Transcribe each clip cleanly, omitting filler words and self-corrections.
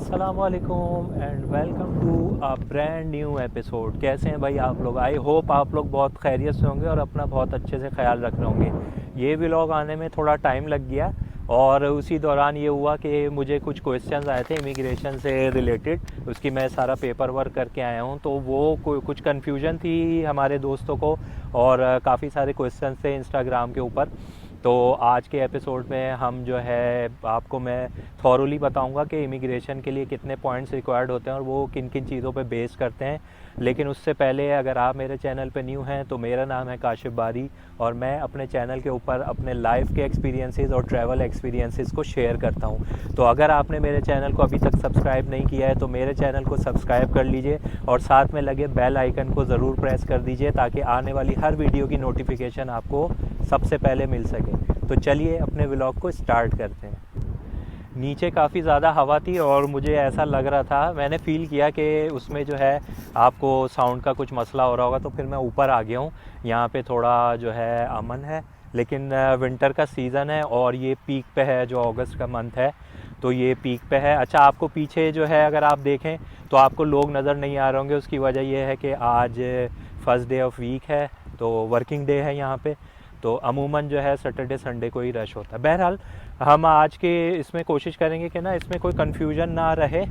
अस्सलामुअलैकुम and welcome to a brand new episode. कैसे हैं भाई आप लोग? आई होप आप लोग बहुत खैरियत से होंगे और अपना बहुत अच्छे से ख्याल रख रहे होंगे। ये व्लॉग आने में थोड़ा टाइम लग गया और उसी दौरान ये हुआ कि मुझे कुछ क्वेश्चंस आए थे इमिग्रेशन से रिलेटेड, उसकी मैं सारा पेपर वर्क करके आया हूँ। तो वो कुछ कन्फ्यूजन थी हमारे दोस्तों को और काफ़ी सारे क्वेश्चंस थे इंस्टाग्राम के ऊपर। तो आज के एपिसोड में हम जो है आपको मैं थॉरोली बताऊंगा कि इमिग्रेशन के लिए कितने पॉइंट्स रिक्वायर्ड होते हैं और वो किन किन चीज़ों पे बेस करते हैं। लेकिन उससे पहले अगर आप मेरे चैनल पे न्यू हैं तो मेरा नाम है काशिफ बारी और मैं अपने चैनल के ऊपर अपने लाइफ के एक्सपीरियंसेस और ट्रैवल एक्सपीरियंसेस को शेयर करता हूँ। तो अगर आपने मेरे चैनल को अभी तक सब्सक्राइब नहीं किया है तो मेरे चैनल को सब्सक्राइब कर लीजिए और साथ में लगे बेल आइकन को ज़रूर प्रेस कर दीजिए ताकि आने वाली हर वीडियो की नोटिफिकेशन आपको सबसे पहले मिल सके। तो चलिए अपने व्लॉग को स्टार्ट करते हैं। नीचे काफ़ी ज़्यादा हवा थी और मुझे ऐसा लग रहा था, मैंने फ़ील किया कि उसमें जो है आपको साउंड का कुछ मसला हो रहा होगा, तो फिर मैं ऊपर आ गया हूँ। यहाँ पे थोड़ा जो है अमन है, लेकिन विंटर का सीज़न है और ये पीक पे है, जो अगस्त का मंथ है तो ये पीक पे है। अच्छा, आपको पीछे जो है अगर आप देखें तो आपको लोग नज़र नहीं आ रहे होंगे। उसकी वजह ये है कि आज फर्स्ट डे ऑफ वीक है, तो वर्किंग डे है यहाँ पे। तो अमूमन जो है सैटरडे संडे को ही रश होता है। बहरहाल हम आज के इसमें कोशिश करेंगे कि ना इसमें कोई कन्फ्यूजन ना रहे।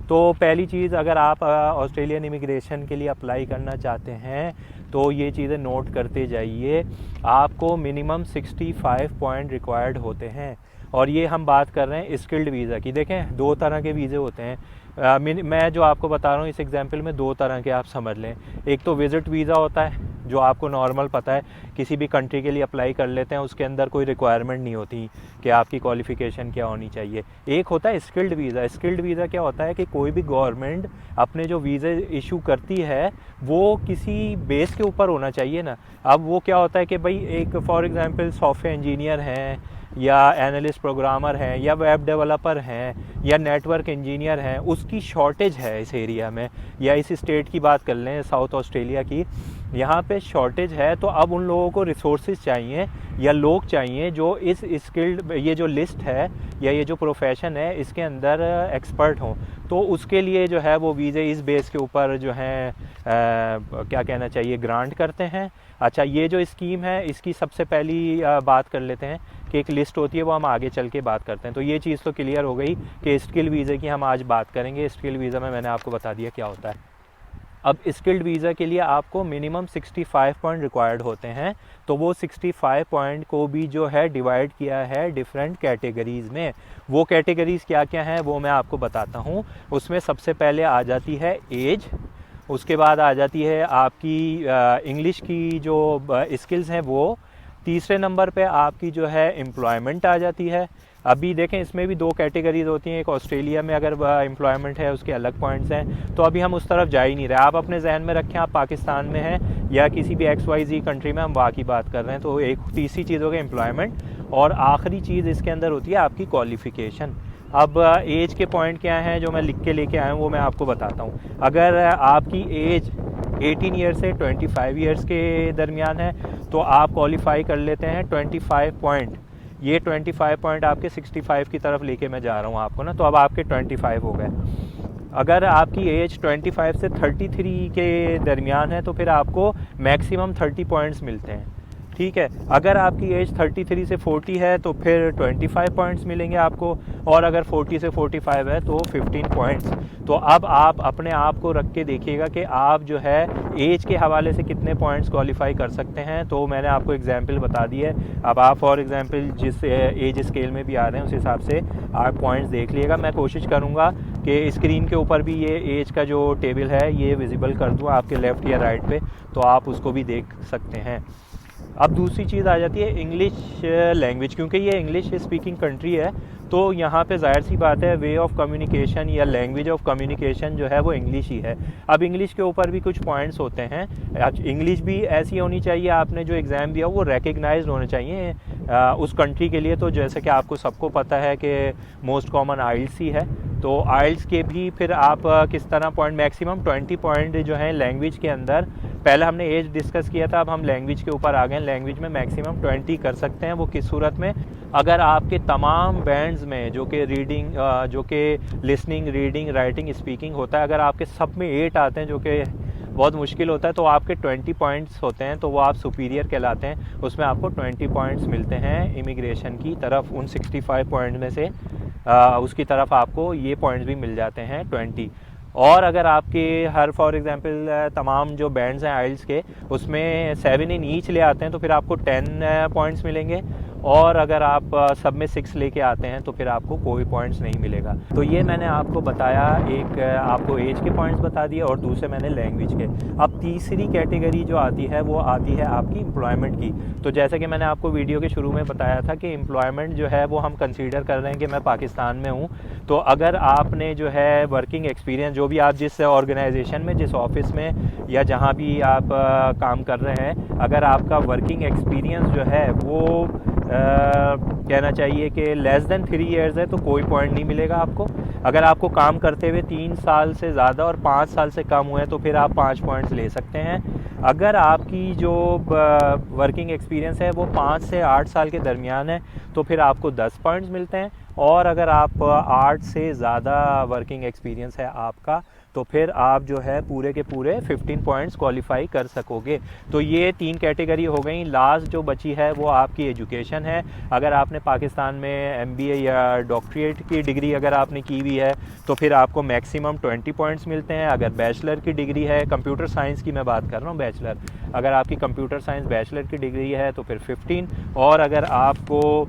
तो पहली चीज़, अगर आप ऑस्ट्रेलियन इमिग्रेशन के लिए अप्लाई करना चाहते हैं तो ये चीज़ें नोट करते जाइए। आपको मिनिमम 65 पॉइंट रिक्वायर्ड होते हैं और ये हम बात कर रहे हैं स्किल्ड वीज़ा की। देखें, दो तरह के वीज़े होते हैं। मैं जो आपको बता रहा हूँ इस एग्जांपल में दो तरह के आप समझ लें। एक तो विज़िट वीज़ा होता है जो आपको नॉर्मल पता है, किसी भी कंट्री के लिए अप्लाई कर लेते हैं, उसके अंदर कोई रिक्वायरमेंट नहीं होती कि आपकी क्वालिफ़िकेशन क्या होनी चाहिए। एक होता है स्किल्ड वीज़ा। स्किल्ड वीज़ा क्या होता है कि कोई भी गवर्नमेंट अपने जो वीज़े इशू करती है वो किसी बेस के ऊपर होना चाहिए ना। अब वो क्या होता है कि भाई एक फॉर एग्जांपल सॉफ्टवेयर इंजीनियर हैं या एनालिस्ट प्रोग्रामर हैं या वेब डेवलपर हैं या नेटवर्क इंजीनियर हैं, उसकी शॉर्टेज है इस एरिया में। या इस स्टेट की बात कर लें, साउथ ऑस्ट्रेलिया की, यहाँ पे शॉर्टेज है। तो अब उन लोगों को रिसोर्सेज चाहिए या लोग चाहिए जो इस स्किल्ड, ये जो लिस्ट है या ये जो प्रोफेशन है इसके अंदर एक्सपर्ट हों। तो उसके लिए जो है वो वीज़े इस बेस के ऊपर जो है क्या कहना चाहिए, ग्रांट करते हैं। अच्छा, ये जो स्कीम है इसकी सबसे पहली बात कर लेते हैं कि एक लिस्ट होती है, वो हम आगे चल के बात करते हैं। तो ये चीज़ तो क्लियर हो गई कि स्किल वीज़े की हम आज बात करेंगे। स्किल वीज़ा में मैंने आपको बता दिया क्या होता है। अब स्किल्ड वीज़ा के लिए आपको मिनिमम 65 पॉइंट रिक्वायर्ड होते हैं। तो वो 65 पॉइंट को भी जो है डिवाइड किया है डिफरेंट कैटेगरीज़ में। वो कैटेगरीज़ क्या क्या हैं वो मैं आपको बताता हूँ। उसमें सबसे पहले आ जाती है एज, उसके बाद आ जाती है आपकी इंग्लिश की जो स्किल्स हैं वो, तीसरे नंबर पे आपकी जो है एम्प्लॉयमेंट आ जाती है। अभी देखें इसमें भी दो कैटेगरीज होती हैं। एक ऑस्ट्रेलिया में अगर एम्प्लॉयमेंट है उसके अलग पॉइंट्स हैं, तो अभी हम उस तरफ जा ही नहीं रहे। आप अपने जहन में रखें आप पाकिस्तान में हैं या किसी भी XYZ कंट्री में, हम वहाँ की बात कर रहे हैं। तो एक तीसरी चीज़ हो गई एम्प्लॉयमेंट और आखिरी चीज़ इसके अंदर होती है आपकी क्वालिफ़िकेशन। अब एज के पॉइंट क्या हैं जो मैं लिख के लेके आया हूँ वो मैं आपको बताता हूँ। अगर आपकी एज 18 ईयर से 25 ईयर्स के दरमियान है तो आप क्वालिफाई कर लेते हैं 25 पॉइंट। ये 25 पॉइंट आपके 65 की तरफ लेके मैं जा रहा हूँ आपको ना, तो अब आपके 25 हो गए। अगर आपकी एज 25 से 33 के दरमियान है तो फिर आपको मैक्सिमम 30 पॉइंट्स मिलते हैं, ठीक है। अगर आपकी एज 33 से 40 है तो फिर 25 पॉइंट्स मिलेंगे आपको, और अगर 40 से 45 है तो 15 पॉइंट्स। तो अब आप अपने आप को रख के देखिएगा कि आप जो है एज के हवाले से कितने पॉइंट्स क्वालिफाई कर सकते हैं। तो मैंने आपको एग्जांपल बता दी है। अब आप फॉर एग्जांपल जिस एज स्केल में भी आ रहे हैं उस हिसाब से आप पॉइंट्स देख लीजिएगा। मैं कोशिश करूँगा कि स्क्रीन के ऊपर भी ये एज का जो टेबल है ये विजिबल कर दूँ आपके लेफ़्ट या राइट पे, तो आप उसको भी देख सकते हैं। अब दूसरी चीज़ आ जाती है इंग्लिश लैंग्वेज। क्योंकि ये इंग्लिश स्पीकिंग कंट्री है तो यहाँ पे ज़ाहिर सी बात है वे ऑफ कम्युनिकेशन या लैंग्वेज ऑफ कम्युनिकेशन जो है वो इंग्लिश ही है। अब इंग्लिश के ऊपर भी कुछ पॉइंट्स होते हैं। इंग्लिश भी ऐसी होनी चाहिए, आपने जो एग्ज़ाम दिया वो रिकग्नाइज्ड होने चाहिए उस कंट्री के लिए। तो जैसे कि आपको सबको पता है कि मोस्ट कॉमन आइल्स ही है, तो आइल्स के भी फिर आप किस तरह पॉइंट, मैक्सिमम 20 पॉइंट जो हैं लैंग्वेज के अंदर। पहले हमने एज डिस्कस किया था, अब हम लैंग्वेज के ऊपर आ गए। लैंग्वेज में मैक्सिमम 20 कर सकते हैं। वो किस सूरत में, अगर आपके तमाम बैंड्स में जो कि रीडिंग जो कि लिसनिंग, रीडिंग, राइटिंग, स्पीकिंग होता है, अगर आपके सब में 8 आते हैं, जो कि बहुत मुश्किल होता है, तो आपके 20 पॉइंट्स होते हैं, तो वो आप सुपीरियर कहलाते हैं। उसमें आपको 20 पॉइंट्स मिलते हैं इमिग्रेशन की तरफ, उन 65 पॉइंट में से उसकी तरफ आपको ये पॉइंट्स भी मिल जाते हैं 20। और अगर आपके हर फॉर एग्जांपल तमाम जो बैंड्स हैं आइल्स के, उसमें 7 इन ईच ले आते हैं, तो फिर आपको 10 पॉइंट्स मिलेंगे। और अगर आप सब में 6 लेके आते हैं तो फिर आपको कोई पॉइंट्स नहीं मिलेगा। तो ये मैंने आपको बताया, एक आपको एज के पॉइंट्स बता दिए और दूसरे मैंने लैंग्वेज के। अब तीसरी कैटेगरी जो आती है वो आती है आपकी एम्प्लॉयमेंट की। तो जैसे कि मैंने आपको वीडियो के शुरू में बताया था कि एम्प्लॉयमेंट जो है वो हम कंसीडर कर रहे हैं कि मैं पाकिस्तान में हूँ। तो अगर आपने जो है वर्किंग एक्सपीरियंस, जो भी आप जिस ऑर्गेनाइजेशन में, जिस ऑफिस में या जहाँ भी आप काम कर रहे हैं, अगर आपका वर्किंग एक्सपीरियंस जो है वो कहना चाहिए कि लेस देन 3 ईयर्स है, तो कोई पॉइंट नहीं मिलेगा आपको। अगर आपको काम करते हुए 3 साल से ज़्यादा और 5 साल से कम हुए तो फिर आप 5 पॉइंट्स ले सकते हैं। अगर आपकी जो वर्किंग एक्सपीरियंस है वो 5 से 8 साल के दरमियान है तो फिर आपको 10 पॉइंट्स मिलते हैं। और अगर आप 8 से ज़्यादा वर्किंग एक्सपीरियंस है आपका, तो फिर आप जो है पूरे के पूरे 15 पॉइंट्स क्वालिफाई कर सकोगे। तो ये 3 कैटेगरी हो गई। लास्ट जो बची है वो आपकी एजुकेशन है। अगर आपने पाकिस्तान में MBA या डॉक्टरेट की डिग्री अगर आपने की हुई है तो फिर आपको मैक्सिमम 20 पॉइंट्स मिलते हैं। अगर बैचलर की डिग्री है, कंप्यूटर साइंस की मैं बात कर रहा हूँ, बैचलर, अगर आपकी कंप्यूटर साइंस बैचलर की डिग्री है तो फिर 15। और अगर आपको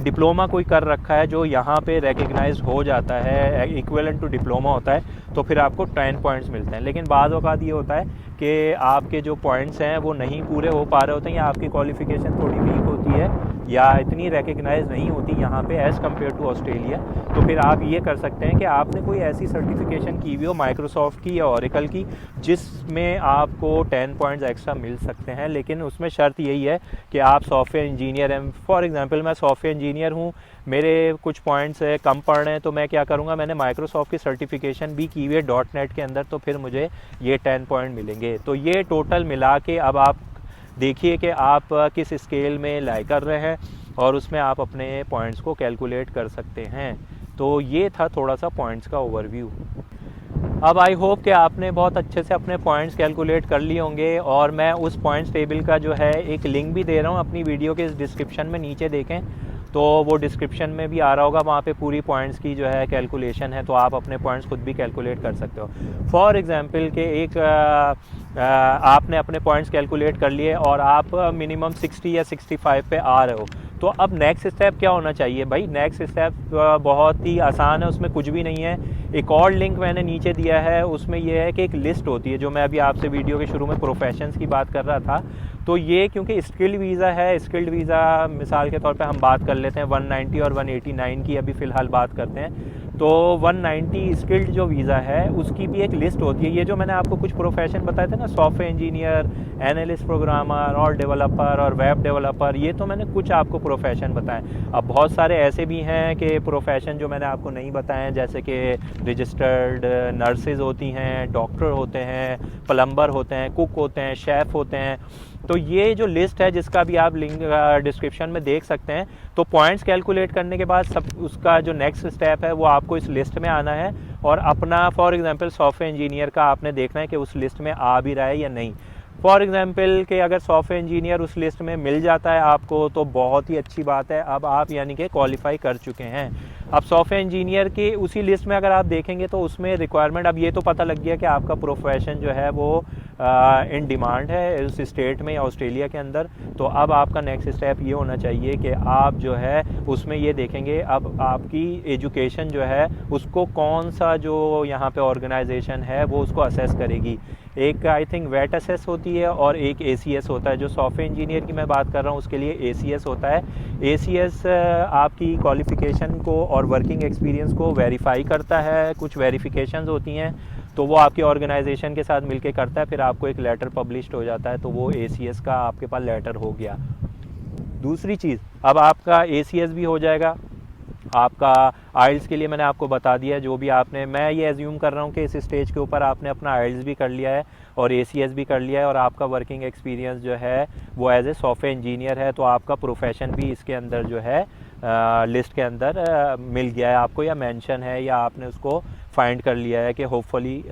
डिप्लोमा कोई कर रखा है जो यहाँ पे रिकग्नाइज हो जाता है, इक्विवेलेंट टू डिप्लोमा होता है, तो फिर आपको 10 पॉइंट्स मिलते हैं। लेकिन बाज़ औक़ात ये होता है कि आपके जो पॉइंट्स हैं वो नहीं पूरे हो पा रहे होते हैं, या आपकी क्वालिफ़िकेशन थोड़ी वीक होती है या इतनी रिकग्नाइज नहीं होती यहाँ पे एज़ कम्पेयर टू ऑस्ट्रेलिया। तो फिर आप ये कर सकते हैं कि आपने कोई ऐसी सर्टिफिकेशन की हुई हो माइक्रोसॉफ्ट की या ओरेकल की जिसमें आपको 10 पॉइंट्स एक्स्ट्रा मिल सकते हैं। लेकिन उसमें शर्त यही है कि आप सॉफ्टवेयर इंजीनियर हैं। फॉर एग्जांपल मैं सॉफ्टवेयर इंजीनियर हूँ, मेरे कुछ पॉइंट्स कम पड़ रहे हैं, तो मैं क्या करूँगा, मैंने माइक्रोसॉफ्ट की सर्टिफिकेशन भी की हुई है .NET के अंदर, तो फिर मुझे ये 10 पॉइंट मिलेंगे। तो ये टोटल मिला के अब आप देखिए कि आप किस स्केल में लाई कर रहे हैं और उसमें आप अपने पॉइंट्स को कैलकुलेट कर सकते हैं। तो ये था थोड़ा सा पॉइंट्स का ओवरव्यू। अब आई होप कि आपने बहुत अच्छे से अपने पॉइंट्स कैलकुलेट कर लिए होंगे, और मैं उस पॉइंट्स टेबल का जो है एक लिंक भी दे रहा हूँ अपनी वीडियो के इस डिस्क्रिप्शन में, नीचे देखें तो वो डिस्क्रिप्शन में भी आ रहा होगा, वहाँ पे पूरी पॉइंट्स की जो है कैलकुलेशन है, तो आप अपने पॉइंट्स खुद भी कैलकुलेट कर सकते हो। फॉर एग्जांपल के एक आपने अपने पॉइंट्स कैलकुलेट कर लिए और आप मिनिमम 60 या 65 पे आ रहे हो, तो अब नेक्स्ट स्टेप क्या होना चाहिए भाई? नेक्स्ट स्टेप बहुत ही आसान है, उसमें कुछ भी नहीं है। एक और लिंक मैंने नीचे दिया है, उसमें यह है कि एक लिस्ट होती है, जो मैं अभी आपसे वीडियो के शुरू में प्रोफेशंस की बात कर रहा था। तो ये क्योंकि स्किल्ड वीज़ा है, स्किल्ड वीज़ा मिसाल के तौर पे हम बात कर लेते हैं 190 और 189 की अभी फ़िलहाल बात करते हैं। तो 190 स्किल्ड जो वीज़ा है उसकी भी एक लिस्ट होती है। ये जो मैंने आपको कुछ प्रोफेशन बताए थे ना, सॉफ्टवेयर इंजीनियर, एनालिस्ट, प्रोग्रामर और डेवलपर और वेब डेवलपर, ये तो मैंने कुछ आपको प्रोफेशन बताएं। अब बहुत सारे ऐसे भी हैं कि प्रोफेशन जो मैंने आपको नहीं बताए, जैसे कि रजिस्टर्ड नर्सेज होती हैं, डॉक्टर होते हैं, प्लम्बर होते हैं, कुक होते हैं, शेफ़ होते हैं। तो ये जो लिस्ट है जिसका भी आप लिंक डिस्क्रिप्शन में देख सकते हैं। तो पॉइंट्स कैलकुलेट करने के बाद सब उसका जो नेक्स्ट स्टेप है वो आपको इस लिस्ट में आना है और अपना फॉर एग्जांपल सॉफ्टवेयर इंजीनियर का आपने देखना है कि उस लिस्ट में आ भी रहा है या नहीं। फॉर एग्जांपल कि अगर सॉफ्टवेयर इंजीनियर उस लिस्ट में मिल जाता है आपको तो बहुत ही अच्छी बात है, अब आप यानी कि क्वालिफाई कर चुके हैं। अब सॉफ्टवेयर इंजीनियर की उसी लिस्ट में अगर आप देखेंगे तो उसमें रिक्वायरमेंट, अब ये तो पता लग गया कि आपका प्रोफेशन जो है वो इन डिमांड है उस स्टेट में या ऑस्ट्रेलिया के अंदर। तो अब आपका नेक्स्ट स्टेप ये होना चाहिए कि आप जो है उसमें ये देखेंगे अब आपकी एजुकेशन जो है उसको कौन सा जो यहाँ पे ऑर्गेनाइजेशन है वो उसको असेस करेगी। एक आई थिंक वेट असेस होती है और एक ACS होता है। जो सॉफ्टवेयर इंजीनियर की मैं बात कर रहा हूँ उसके लिए ACS होता है। ACS आपकी क्वालिफ़िकेशन को और वर्किंग एक्सपीरियंस को वेरीफाई करता है, कुछ वेरिफिकेशंस होती हैं तो वो आपकी ऑर्गेनाइजेशन के साथ मिलके करता है, फिर आपको एक लेटर पब्लिश्ड हो जाता है, तो वो ACS का आपके पास लेटर हो गया। दूसरी चीज़, अब आपका ACS भी हो जाएगा। आपका आइल्स के लिए मैंने आपको बता दिया, जो भी आपने, मैं ये एज्यूम कर रहा हूँ कि इस स्टेज के ऊपर आपने अपना आइल्स भी कर लिया है और ACS भी कर लिया है और आपका वर्किंग एक्सपीरियंस जो है वो एज ए सॉफ्टवेयर इंजीनियर है, तो आपका प्रोफेशन भी इसके अंदर जो है लिस्ट के अंदर मिल गया है आपको, या मेंशन है, या आपने उसको फाइंड कर लिया है कि होपफुली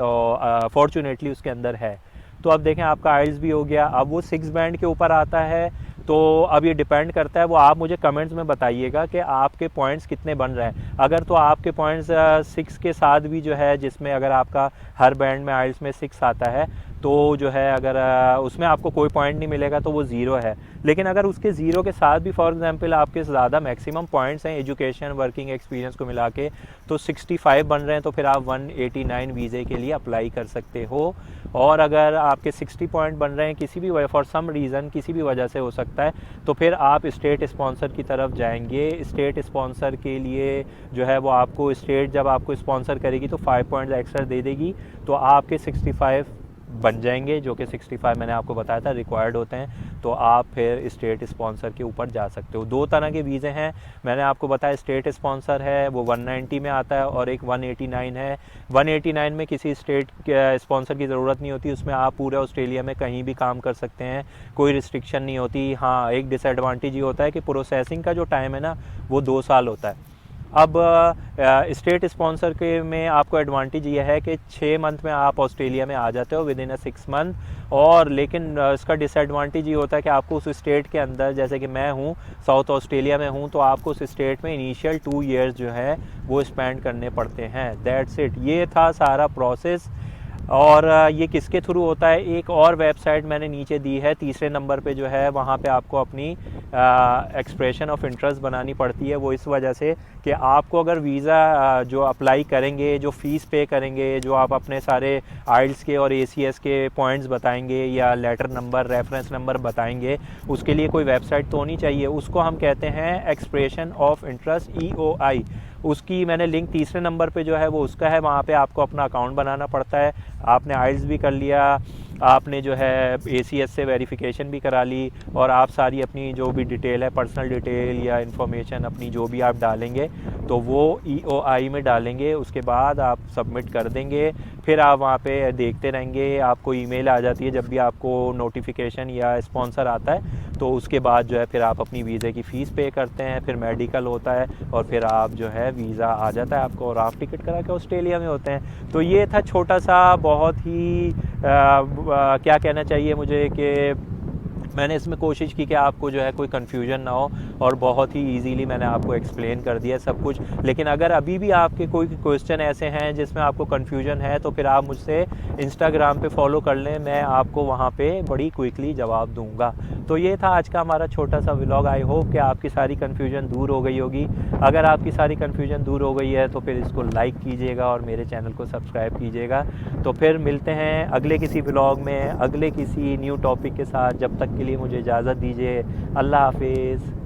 फॉर्चुनेटली उसके अंदर है। तो अब देखें आपका आइल्स भी हो गया। अब वो 6 बैंड के ऊपर आता है, तो अब ये डिपेंड करता है, वो आप मुझे कमेंट्स में बताइएगा कि आपके पॉइंट्स कितने बन रहे हैं। अगर तो आपके पॉइंट्स 6 के साथ भी जो है, जिसमें अगर आपका हर बैंड में आइल्स में 6 आता है, तो जो है अगर उसमें आपको कोई पॉइंट नहीं मिलेगा तो वो ज़ीरो है। लेकिन अगर उसके ज़ीरो के साथ भी फॉर एग्जांपल आपके ज़्यादा मैक्सिमम पॉइंट्स हैं एजुकेशन वर्किंग एक्सपीरियंस को मिला के, तो 65 बन रहे हैं, तो फिर आप 189 वीज़े के लिए अप्लाई कर सकते हो। और अगर आपके 60 पॉइंट बन रहे हैं किसी भी फॉर सम रीज़न, किसी भी वजह से हो सकता है, तो फिर आप स्टेट स्पॉन्सर की तरफ जाएंगे। स्टेट स्पॉन्सर के लिए जो है वो आपको स्टेट जब आपको स्पॉन्सर करेगी तो 5 पॉइंट्स एक्स्ट्रा दे देगी, तो आपके 65 बन जाएंगे, जो कि 65 मैंने आपको बताया था रिक्वायर्ड होते हैं। तो आप फिर स्टेट स्पॉन्सर के ऊपर जा सकते हो। 2 तरह के वीज़े हैं, मैंने आपको बताया स्टेट स्पॉन्सर है वो 190 में आता है, और एक 189 है। 189 में किसी स्टेट स्पॉन्सर की ज़रूरत नहीं होती, उसमें आप पूरे ऑस्ट्रेलिया में कहीं भी काम कर सकते हैं, कोई रिस्ट्रिक्शन नहीं होती। हाँ, एक डिसएडवांटेज ये होता है कि प्रोसेसिंग का जो टाइम है ना वो 2 साल होता है। अब स्टेट स्पॉन्सर के में आपको एडवांटेज ये है कि 6 मंथ में आप ऑस्ट्रेलिया में आ जाते हो विद इन 6 मंथ। और लेकिन इसका डिसएडवांटेज ये होता है कि आपको उस स्टेट के अंदर, जैसे कि मैं हूँ साउथ ऑस्ट्रेलिया में हूँ, तो आपको उस स्टेट में इनिशियल 2 ईयर्स जो है वो स्पेंड करने पड़ते हैं। दैट्स इट, ये था सारा प्रोसेस। और ये किसके थ्रू होता है, एक और वेबसाइट मैंने नीचे दी है तीसरे नंबर पे जो है, वहाँ पे आपको अपनी एक्सप्रेशन ऑफ इंटरेस्ट बनानी पड़ती है। वो इस वजह से कि आपको अगर वीज़ा जो अप्लाई करेंगे, जो फ़ीस पे करेंगे, जो आप अपने सारे आइल्स के और ACS के पॉइंट्स बताएंगे या लेटर नंबर रेफरेंस नंबर बताएंगे, उसके लिए कोई वेबसाइट तो होनी चाहिए। उसको हम कहते हैं एक्सप्रेशन ऑफ इंटरेस्ट, EOI। उसकी मैंने लिंक तीसरे नंबर पे जो है वो उसका है। वहाँ पे आपको अपना अकाउंट बनाना पड़ता है। आपने आइल्स भी कर लिया, आपने जो है ACS से वेरिफिकेशन भी करा ली, और आप सारी अपनी जो भी डिटेल है, पर्सनल डिटेल या इन्फॉर्मेशन अपनी जो भी आप डालेंगे, तो वो EOI में डालेंगे। उसके बाद आप सबमिट कर देंगे, फिर आप वहाँ पे देखते रहेंगे, आपको ईमेल आ जाती है जब भी आपको नोटिफिकेशन या स्पॉन्सर आता है। तो उसके बाद जो है फिर आप अपनी वीज़े की फ़ीस पे करते हैं, फिर मेडिकल होता है, और फिर आप जो है वीज़ा आ जाता है आपको, और आप टिकट करा के ऑस्ट्रेलिया में होते हैं। तो ये था छोटा सा, बहुत ही क्या कहना चाहिए मुझे कि मैंने इसमें कोशिश की कि आपको जो है कोई कन्फ्यूजन ना हो, और बहुत ही इजीली मैंने आपको एक्सप्लेन कर दिया सब कुछ। लेकिन अगर अभी भी आपके कोई क्वेश्चन ऐसे हैं जिसमें आपको कन्फ्यूजन है, तो फिर आप मुझसे इंस्टाग्राम पे फॉलो कर लें, मैं आपको वहाँ पे बड़ी क्विकली जवाब दूंगा। तो ये था आज का हमारा छोटा सा व्लॉग। आई होप कि आपकी सारी कन्फ्यूजन दूर हो गई होगी। अगर आपकी सारी कन्फ्यूजन दूर हो गई है तो फिर इसको लाइक कीजिएगा और मेरे चैनल को सब्सक्राइब कीजिएगा। तो फिर मिलते हैं अगले किसी व्लॉग में, अगले किसी न्यू टॉपिक के साथ। जब तक के लिए मुझे इजाज़त दीजिए। अल्लाह हाफिज़।